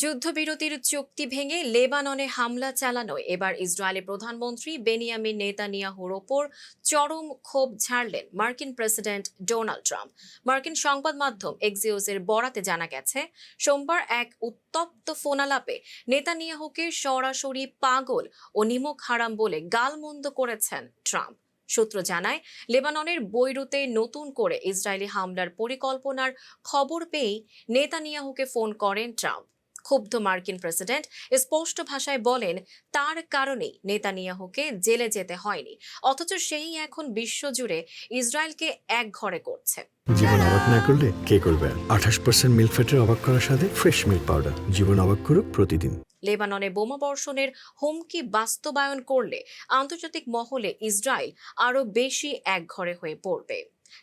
যুদ্ধবিরতির চুক্তি ভেঙে লেবাননে হামলা চালানোয় এবার ইসরায়েলি প্রধানমন্ত্রী বেনিয়ামিন নেতানিয়াহুর ওপর চরম ক্ষোভ ঝাড়লেন মার্কিন প্রেসিডেন্ট ডোনাল্ড ট্রাম্প। মার্কিন সংবাদ মাধ্যম এক্সিওসের বরাতে জানা গেছে, সোমবার এক উত্তপ্ত ফোনালাপে নেতানিয়াহুকে সরাসরি পাগল ও নিমক হারাম বলে গালমন্দ করেছেন ট্রাম্প। সূত্র জানায়, লেবাননের বৈরুতে নতুন করে ইসরায়েলি হামলার পরিকল্পনার খবর পেয়েই নেতানিয়াহুকে ফোন করেন ট্রাম্প। ক্ষুব্ধ মার্কিন প্রেসিডেন্ট স্পষ্ট ভাষায় বলেন, তার কারণেই নেতানিয়াহুকে জেলে যেতে হয়নি, অথচ সেই এখন বিশ্বজুড়ে ইসরায়েলকে একঘরে করছে। জীবন অবাক না করলে কে করবে? 28% মিল্ক ফ্যাটের অবাক করার সাথে ফ্রেশ মিল্ক পাউডার। জীবন অবাক করুক প্রতিদিন। লেবাননে বোমা বর্ষণের হুমকি বাস্তবায়ন করলে আন্তর্জাতিক মহলে ইসরায়েল আরও বেশি একঘরে হয়ে পড়বে।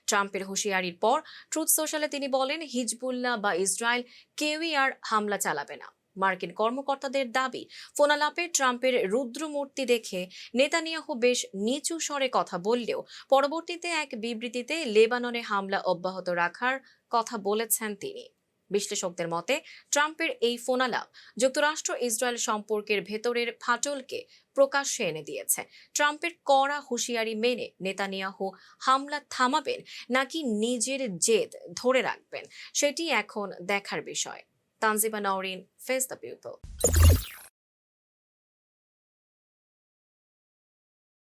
ট্রাম্পের হুঁশিয়ারির পর ট্রুথ সোশ্যালে তিনি বলেন, হিজবুল্লাহ বা ইসরায়েল কেউই আর হামলা চালাবে না। মার্কিন কর্মকর্তাদের দাবি, ফোনালাপে ট্রাম্পের রুদ্রমূর্তি দেখে নেতানিয়াহু বেশ নিচু স্বরে কথা বললেও পরবর্তীতে এক বিবৃতিতে লেবাননে হামলা অব্যাহত রাখার কথা বলেছেন তিনি। বিশ্লেষকদের মতে, ট্রাম্পের এই ফোনালাপ যুক্তরাষ্ট্র ইসরায়েল সম্পর্কের ভেতরের ফাটলকে প্রকাশ্যে এনে দিয়েছে। ট্রাম্পের কড়া হুঁশিয়ারি মেনে নেতানিয়াহু হামলা থামাবেন নাকি নিজের জেদ ধরে রাখবেন, সেটি এখন দেখার বিষয়। Tanjima Nowrin, face the people.